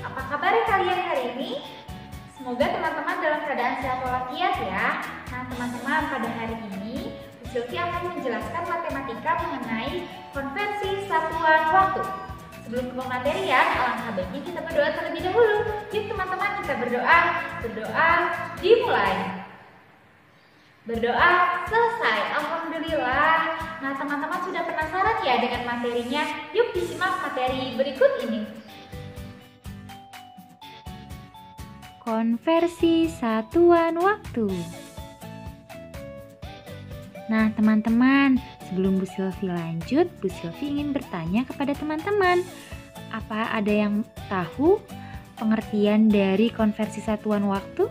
Apa kabar kalian hari ini? Semoga teman-teman dalam keadaan sehat walafiat ya. Nah teman-teman, pada hari ini Bu Sylvie akan menjelaskan matematika mengenai konversi satuan waktu. Sebelum ke pematerian, alangkah baiknya kita berdoa terlebih dahulu. Yuk teman-teman, kita berdoa. Berdoa dimulai. Berdoa selesai. Alhamdulillah. Nah teman-teman sudah penasaran ya dengan materinya? Yuk disimak materi berikut ini. Konversi satuan waktu. Nah teman-teman, sebelum Bu Sylvie lanjut, Bu Sylvie ingin bertanya kepada teman-teman, apa ada yang tahu pengertian dari konversi satuan waktu?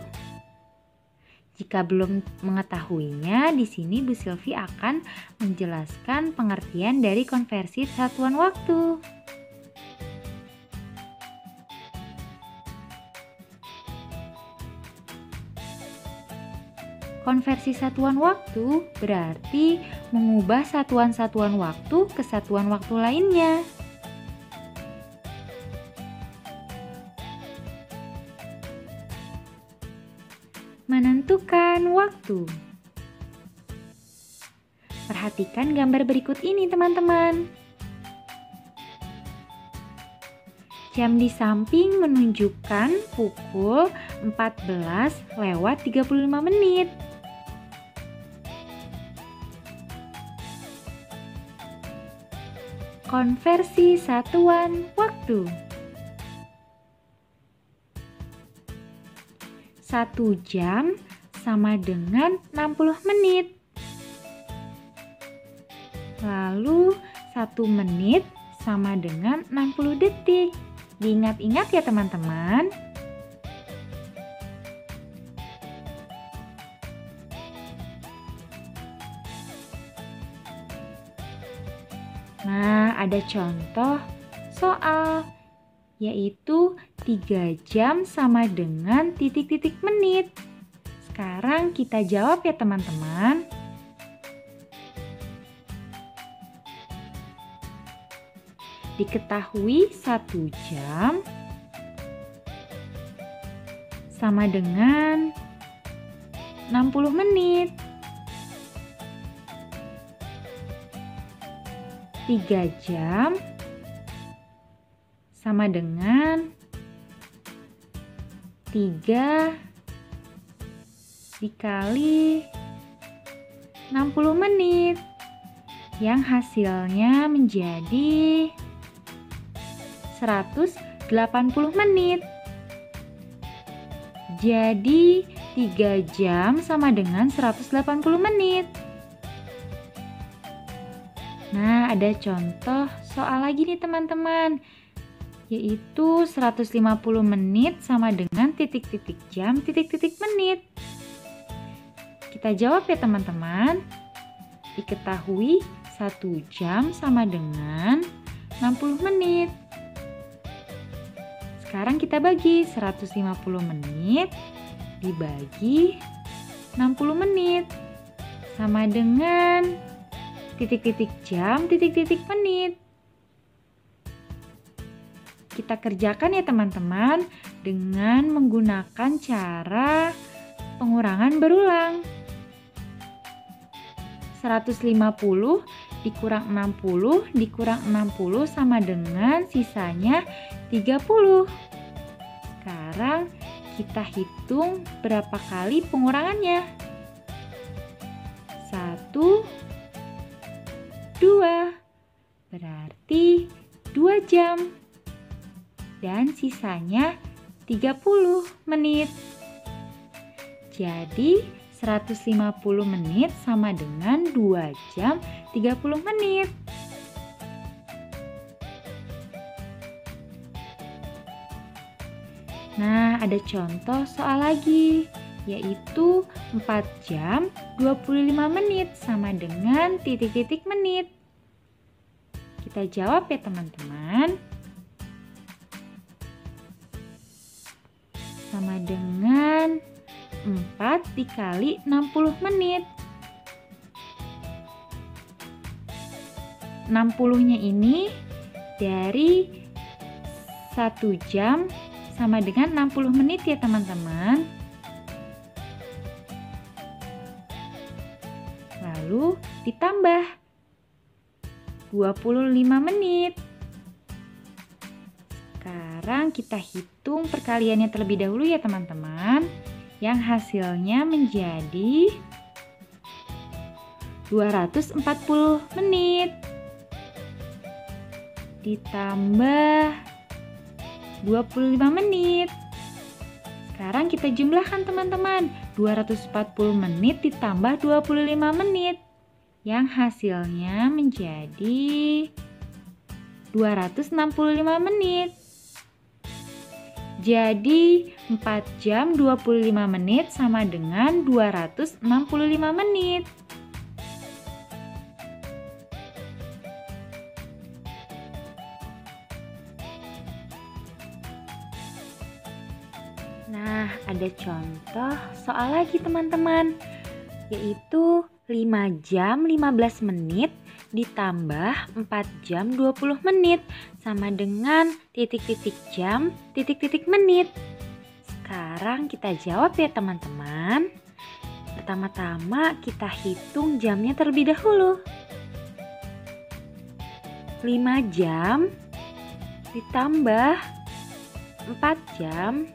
Jika belum mengetahuinya, di sini Bu Sylvie akan menjelaskan pengertian dari konversi satuan waktu. Konversi satuan waktu berarti mengubah satuan-satuan waktu ke satuan waktu lainnya. Menentukan waktu. Perhatikan gambar berikut ini teman-teman. Jam di samping menunjukkan pukul 14:35. Konversi satuan waktu. 1 jam sama dengan 60 menit. Lalu 1 menit sama dengan 60 detik. Diingat-ingat ya teman-teman. Nah, ada contoh soal, yaitu 3 jam sama dengan titik-titik menit. Sekarang kita jawab ya teman-teman. Diketahui 1 jam sama dengan 60 menit. 3 jam sama dengan 3 dikali 60 menit yang hasilnya menjadi 180 menit. Jadi 3 jam sama dengan 180 menit. Nah, ada contoh soal lagi nih teman-teman, yaitu 150 menit sama dengan titik-titik jam, titik-titik menit. Kita jawab ya teman-teman. Diketahui 1 jam sama dengan 60 menit. Sekarang kita bagi 150 menit dibagi 60 menit sama dengan titik-titik jam, titik-titik menit. Kita kerjakan ya teman-teman dengan menggunakan cara pengurangan berulang. 150 dikurang 60 dikurang 60 sama dengan sisanya 30. Sekarang kita hitung berapa kali pengurangannya. 1, 2, berarti 2 jam. Dan sisanya 30 menit. Jadi 150 menit sama dengan 2 jam 30 menit. Nah, ada contoh soal lagi, yaitu 4 jam 25 menit sama dengan titik-titik menit. Kita jawab ya teman-teman. Sama dengan 4 dikali 60 menit. 60-nya ini dari 1 jam sama dengan 60 menit ya teman-teman. Lalu ditambah 25 menit. Sekarang kita hitung perkaliannya terlebih dahulu ya teman-teman. Yang hasilnya menjadi 240 menit. Ditambah 25 menit. Sekarang kita jumlahkan teman-teman. 240 menit ditambah 25 menit. Yang hasilnya menjadi 265 menit. Jadi 4 jam 25 menit sama dengan 265 menit. Nah, ada contoh soal lagi teman-teman, yaitu 5 jam 15 menit ditambah 4 jam 20 menit sama dengan titik-titik jam, titik-titik menit. Sekarang kita jawab ya teman-teman. Pertama-tama kita hitung jamnya terlebih dahulu. 5 jam ditambah 4 jam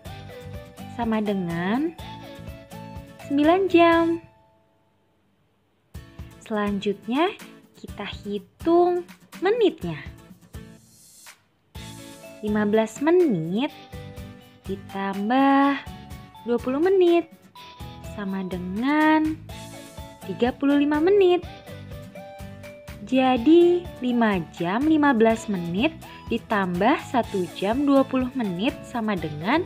sama dengan 9 jam. Selanjutnya kita hitung menitnya. 15 menit ditambah 20 menit sama dengan 35 menit. Jadi 5 jam 15 menit ditambah 1 jam 20 menit sama dengan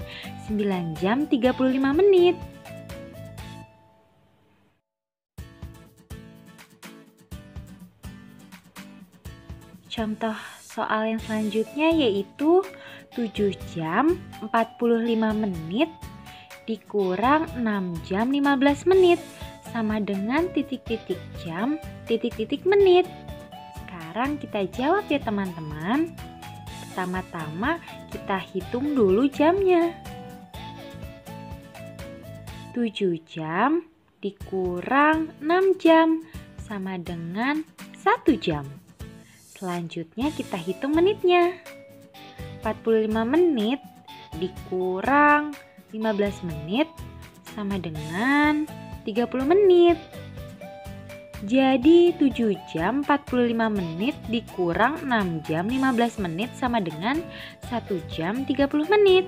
9 jam 35 menit. Contoh soal yang selanjutnya yaitu 7 jam 45 menit dikurang 6 jam 15 menit sama dengan titik-titik jam, titik-titik menit. Sekarang kita jawab ya teman-teman. Pertama-tama kita hitung dulu jamnya. 7 jam dikurang 6 jam sama dengan 1 jam. Selanjutnya kita hitung menitnya. 45 menit dikurang 15 menit sama dengan 30 menit. Jadi 7 jam 45 menit dikurang 6 jam 15 menit sama dengan 1 jam 30 menit.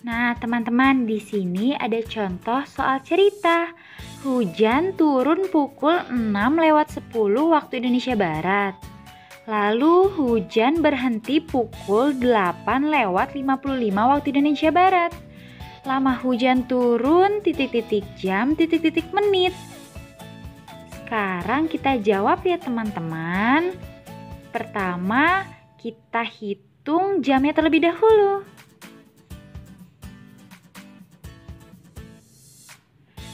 Nah, teman-teman, di sini ada contoh soal cerita. Hujan turun pukul 6:10 waktu Indonesia Barat. Lalu hujan berhenti pukul 8:55 waktu Indonesia Barat. Lama hujan turun titik-titik jam, titik-titik menit. Sekarang kita jawab ya teman-teman. Pertama, kita hitung jamnya terlebih dahulu.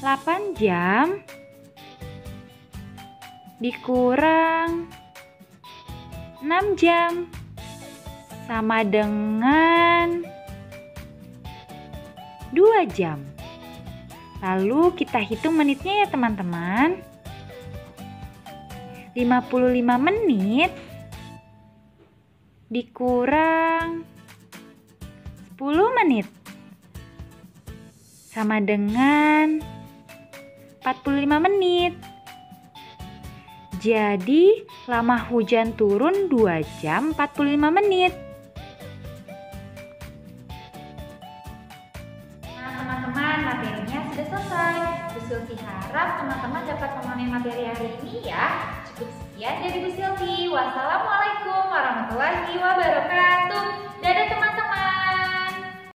8 jam dikurang 6 jam sama dengan 2 jam. Lalu kita hitung menitnya ya teman-teman. 55 menit dikurang 10 menit sama dengan 45 menit. Jadi lama hujan turun 2 jam 45 menit. Nah teman-teman, materinya sudah selesai. Bu Silvi harap teman-teman dapat memahami materi hari ini ya. Cukup sekian dari Bu Silvi. Wassalamualaikum warahmatullahi wabarakatuh. Dadah teman-teman.